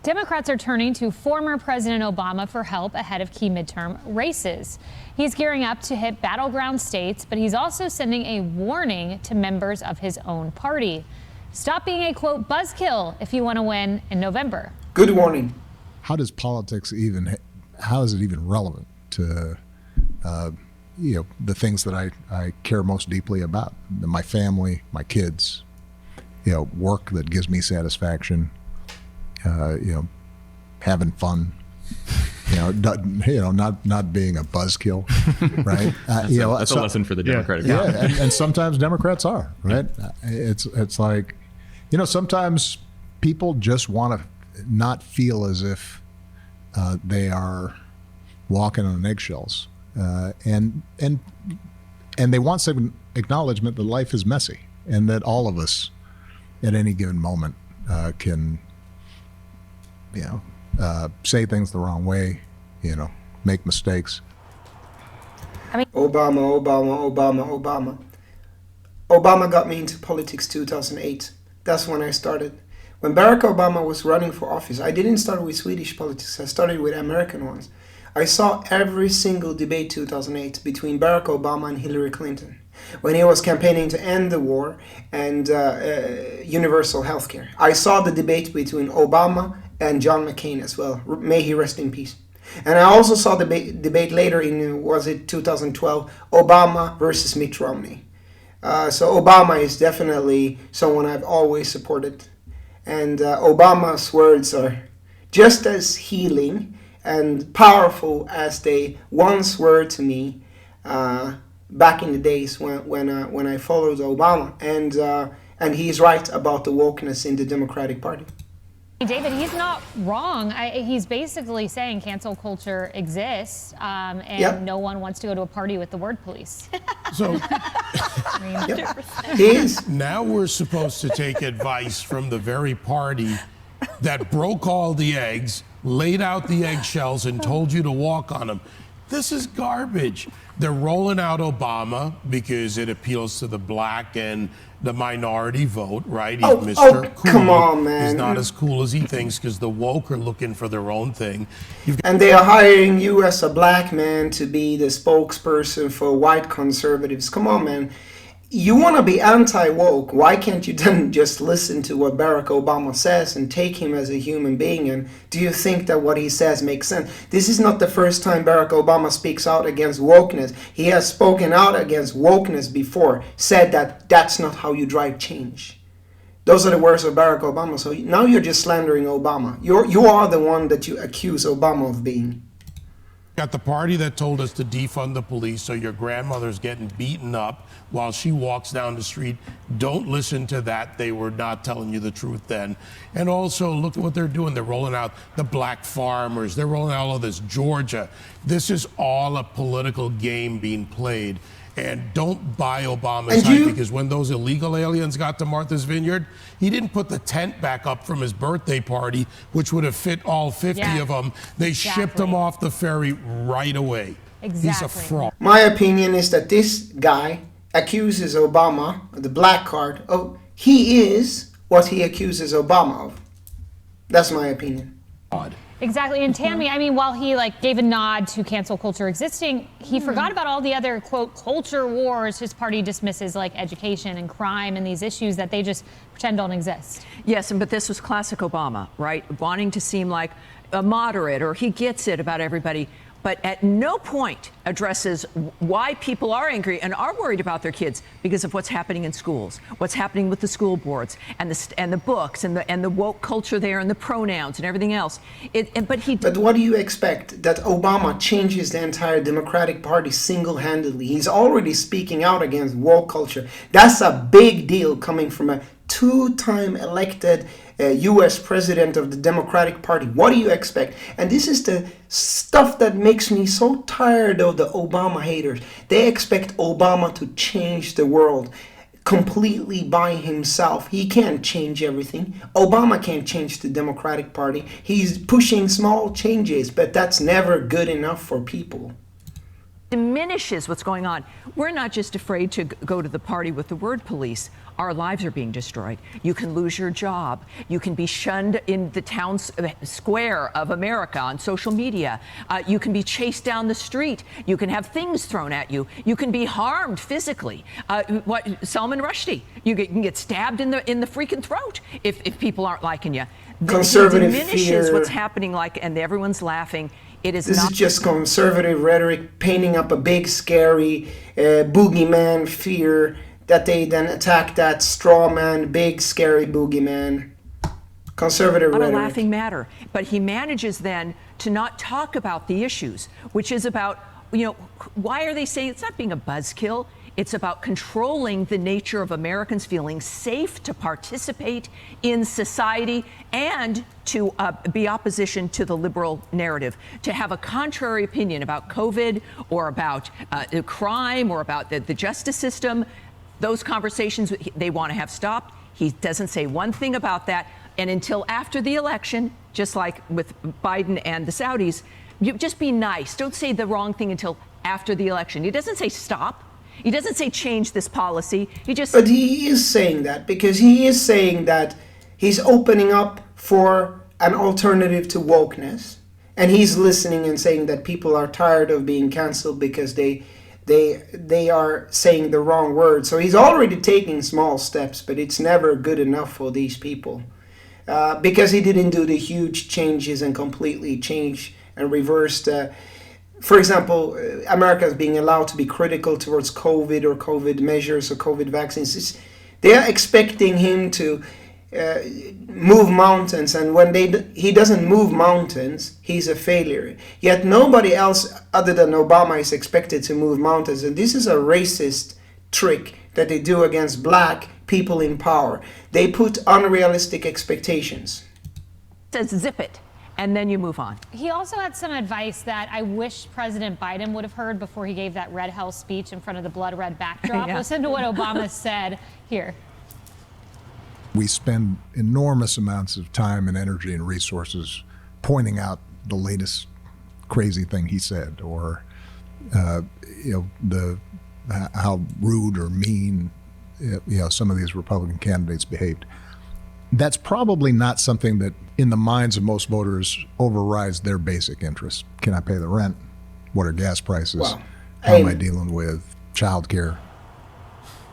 Democrats are turning to former President Obama for help ahead of key midterm races. He's gearing up to hit battleground states, but he's also sending a warning to members of his own party. Stop being a, quote, buzzkill if you want to win in November. Good warning. How does politics how is it even relevant to, the things that I care most deeply about? My family, my kids, work that gives me satisfaction, having fun, not being a buzzkill, right? That's a lesson for the Democratic Party. Yeah, and sometimes Democrats are, right? It's like, sometimes people just want to not feel as if they are walking on eggshells, and they want some acknowledgement that life is messy and that all of us at any given moment can say things the wrong way, make mistakes. Obama got me into politics 2008. That's when I started. When Barack Obama was running for office, I didn't start with Swedish politics, I started with American ones. I saw every single debate 2008 between Barack Obama and Hillary Clinton when he was campaigning to end the war and universal health care. I saw the debate between Obama and John McCain as well. May he rest in peace. And I also saw the debate later in, 2012, Obama versus Mitt Romney. So Obama is definitely someone I've always supported. And Obama's words are just as healing and powerful as they once were to me back in the days when I followed Obama. And he's right about the wokeness in the Democratic Party. David, he's not wrong. He's basically saying cancel culture exists, and no one wants to go to a party with the word police. So He is. now we're supposed to take advice from the very party that broke all the eggs, laid out the eggshells, and told you to walk on them. This is garbage. They're rolling out Obama because it appeals to the black and the minority vote, right? He's Mr. Cool. Come on, man. He's not as cool as he thinks because the woke are looking for their own thing. And they are hiring you as a black man to be the spokesperson for white conservatives. Come on, man. You want to be anti-woke. Why can't you then just listen to what Barack Obama says and take him as a human being? And do you think that what he says makes sense? This is not the first time Barack Obama speaks out against wokeness. He has spoken out against wokeness before, said that that's not how you drive change. Those are the words of Barack Obama. So now you're just slandering Obama. You are the one that you accuse Obama of being. Got the party that told us to defund the police, so your grandmother's getting beaten up while she walks down the street. Don't listen to that. They were not telling you the truth then. And also, look at what they're doing. They're rolling out the black farmers. They're rolling out all of this Georgia. This is all a political game being played. And don't buy Obama's hype, because when those illegal aliens got to Martha's Vineyard, he didn't put the tent back up from his birthday party, which would have fit all 50 of them. They shipped him off the ferry right away. He's a fraud. My opinion is that this guy accuses Obama, the black card, he is what he accuses Obama of. That's my opinion. Odd. Exactly. And Tammy, I mean, while he gave a nod to cancel culture existing, he forgot about all the other, quote, culture wars his party dismisses, like education and crime and these issues that they just pretend don't exist. Yes, but this was classic Obama, right? Wanting to seem like a moderate, or he gets it about everybody, but at no point addresses why people are angry and are worried about their kids because of what's happening in schools, what's happening with the school boards and the books and the woke culture there and the pronouns and everything else. But what do you expect? That Obama changes the entire Democratic Party single-handedly? He's already speaking out against woke culture. That's a big deal coming from a two-time elected U.S. president of the Democratic Party. What do you expect? And this is the stuff that makes me so tired of the Obama haters. They expect Obama to change the world completely by himself. He can't change everything. Obama can't change the Democratic Party. He's pushing small changes, but that's never good enough for people. diminishes what's going on. We're not just afraid to go to the party with the word police. Our lives are being destroyed. You can lose your job. You can be shunned in the town square of America on social media. You can be chased down the street. You can have things thrown at you. You can be harmed physically. Salman Rushdie, you can get stabbed in the freaking throat if people aren't liking you. Conservative diminishes fear. what's happening, and everyone's laughing. This is just conservative rhetoric painting up a big, scary boogeyman fear that they then attack that straw man, big, scary boogeyman. Conservative Not rhetoric. a laughing matter. But he manages then to not talk about the issues, which is about, why are they saying it's not being a buzzkill? It's about controlling the nature of Americans feeling safe to participate in society and to be opposition to the liberal narrative, to have a contrary opinion about COVID or about crime or about the justice system. Those conversations they want to have stopped. He doesn't say one thing about that. And until after the election, just like with Biden and the Saudis, you just be nice. Don't say the wrong thing until after the election. He doesn't say stop. He doesn't say change this policy. But he is saying that because he is saying that he's opening up for an alternative to wokeness. And he's listening and saying that people are tired of being canceled because they are saying the wrong word. So he's already taking small steps, but it's never good enough for these people. Because he didn't do the huge changes and completely change and reverse for example, America is being allowed to be critical towards COVID or COVID measures or COVID vaccines. They are expecting him to move mountains, and when he doesn't move mountains, he's a failure. Yet nobody else other than Obama is expected to move mountains, and this is a racist trick that they do against black people in power. They put unrealistic expectations. Says zip it. And then you move on. He also had some advice that I wish President Biden would have heard before he gave that red hell speech in front of the blood red backdrop. Yeah. Listen to what Obama said here. We spend enormous amounts of time and energy and resources pointing out the latest crazy thing he said, or how rude or mean some of these Republican candidates behaved. That's probably not something that, in the minds of most voters, overrides their basic interests. Can I pay the rent? What are gas prices? Well, How am I dealing with childcare?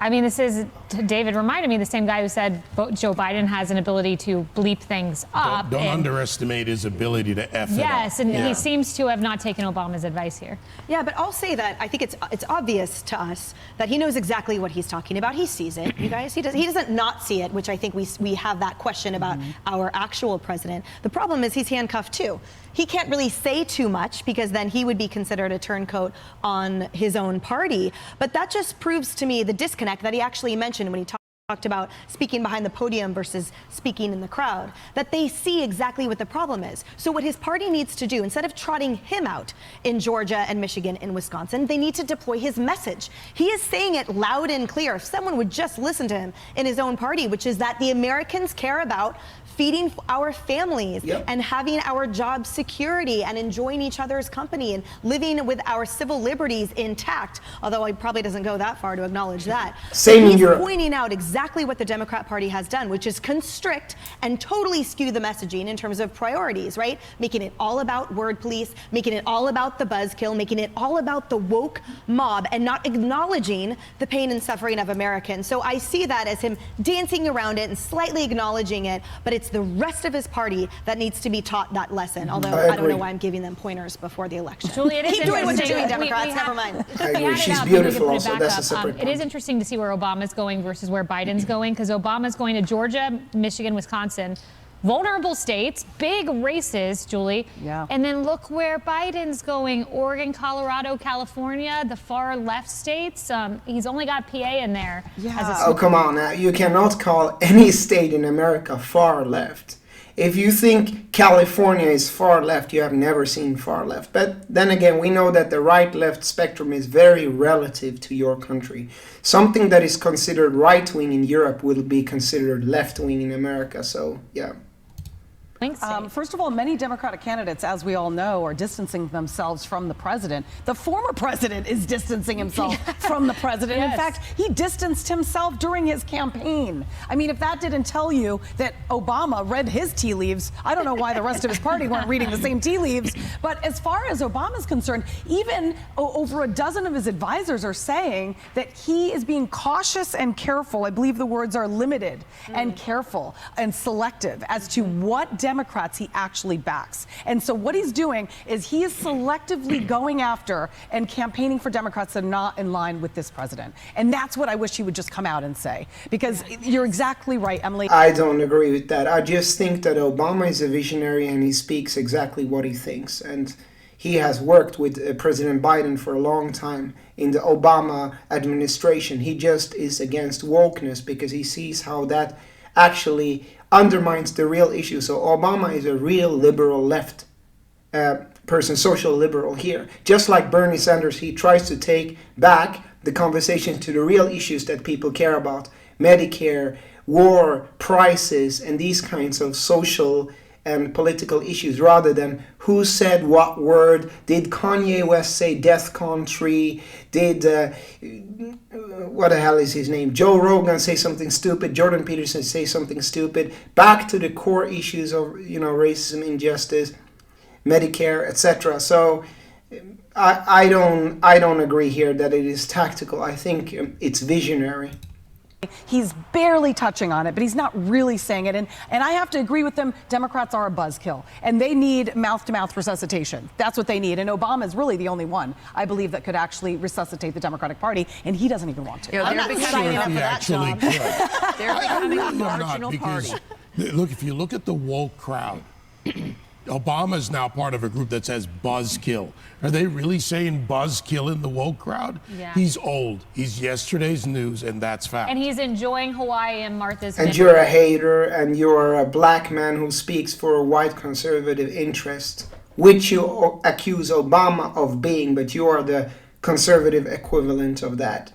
I mean, this is, David reminded me, the same guy who said Joe Biden has an ability to bleep things up. Don't underestimate his ability to F it up. Yes, and he seems to have not taken Obama's advice here. Yeah, but I'll say that I think it's obvious to us that he knows exactly what he's talking about. He sees it, you guys. He doesn't not see it, which I think we have that question about our actual president. The problem is he's handcuffed too. He can't really say too much because then he would be considered a turncoat on his own party. But that just proves to me the disconnect that he actually mentioned when he talked about speaking behind the podium versus speaking in the crowd, that they see exactly what the problem is. So what his party needs to do, instead of trotting him out in Georgia and Michigan and Wisconsin, they need to deploy his message. He is saying it loud and clear. If someone would just listen to him in his own party, which is that the Americans care about feeding our families and having our job security and enjoying each other's company and living with our civil liberties intact, although he probably doesn't go that far to acknowledge that. Same in Europe. He's pointing out exactly what the Democrat Party has done, which is constrict and totally skew the messaging in terms of priorities, right? Making it all about word police, making it all about the buzzkill, making it all about the woke mob, and not acknowledging the pain and suffering of Americans. So I see that as him dancing around it and slightly acknowledging it, but it's the rest of his party that needs to be taught that lesson, although I don't know why I'm giving them pointers before the election. Julie, it is Keep doing what you're doing, interesting. Democrats, never mind. I agree. We had it She's up, maybe we beautiful can put it also. back That's a up. separate It is point. interesting to see where Obama's going versus where Biden's going, because Obama's going to Georgia, Michigan, Wisconsin, vulnerable states, big races, Julie. Yeah. And then look where Biden's going, Oregon, Colorado, California, the far left states. He's only got PA in there. Yeah. Oh, come on now. You cannot call any state in America far left. If you think California is far left, you have never seen far left. But then again, we know that the right-left spectrum is very relative to your country. Something that is considered right-wing in Europe will be considered left-wing in America. So, yeah. First of all, many Democratic candidates, as we all know, are distancing themselves from the president. The former president is distancing himself from the president. Yes. In fact, he distanced himself during his campaign. I mean, if that didn't tell you that Obama read his tea leaves, I don't know why the rest of his party weren't reading the same tea leaves. But as far as Obama's concerned, even over a dozen of his advisors are saying that he is being cautious and careful. I believe the words are limited and careful and selective as to what Democrats he actually backs. And so what he's doing is he is selectively going after and campaigning for Democrats that are not in line with this president. And that's what I wish he would just come out and say. Because you're exactly right, Emily. I don't agree with that. I just think that Obama is a visionary and he speaks exactly what he thinks. And he has worked with President Biden for a long time in the Obama administration. He just is against wokeness because he sees how that actually undermines the real issue. So Obama is a real liberal left person, social liberal here. Just like Bernie Sanders, he tries to take back the conversation to the real issues that people care about. Medicare, war, prices, and these kinds of social and political issues, rather than who said what word. Did Kanye West say Death Country? Did what the hell is his name? Joe Rogan say something stupid? Jordan Peterson say something stupid? Back to the core issues of racism, injustice, Medicare, etc. So I don't agree here that it is tactical. I think it's visionary. He's barely touching on it, but he's not really saying it. And I have to agree with them. Democrats are a buzzkill, and they need mouth-to-mouth resuscitation. That's what they need. And Obama is really the only one, I believe, that could actually resuscitate the Democratic Party, and he doesn't even want to. Yeah, they're becoming They're becoming a marginal party. Look, if you look at the woke crowd, Obama is now part of a group that says buzzkill. Are they really saying buzzkill in the woke crowd? Yeah. He's old. He's yesterday's news, and that's fact. And he's enjoying Hawaii and Martha's And Vineyard. you're a hater, and you're a black man who speaks for a white conservative interest, which you accuse Obama of being, but you are the conservative equivalent of that.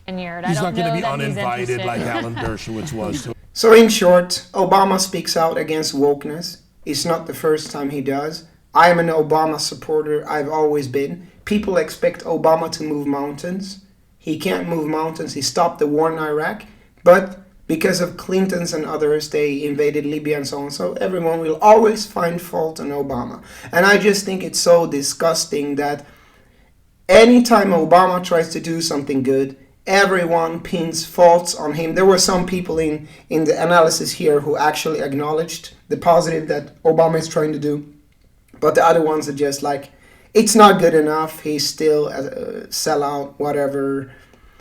He's not going to be uninvited like Alan Dershowitz was. So in short, Obama speaks out against wokeness. It's not the first time he does. I am an Obama supporter. I've always been. People expect Obama to move mountains. He can't move mountains. He stopped the war in Iraq. But because of Clintons and others, they invaded Libya and so on. So everyone will always find fault in Obama. And I just think it's so disgusting that anytime Obama tries to do something good, everyone pins faults on him. There were some people in the analysis here who actually acknowledged the positive that Obama is trying to do. But the other ones are just like, it's not good enough. He's still a sellout, whatever.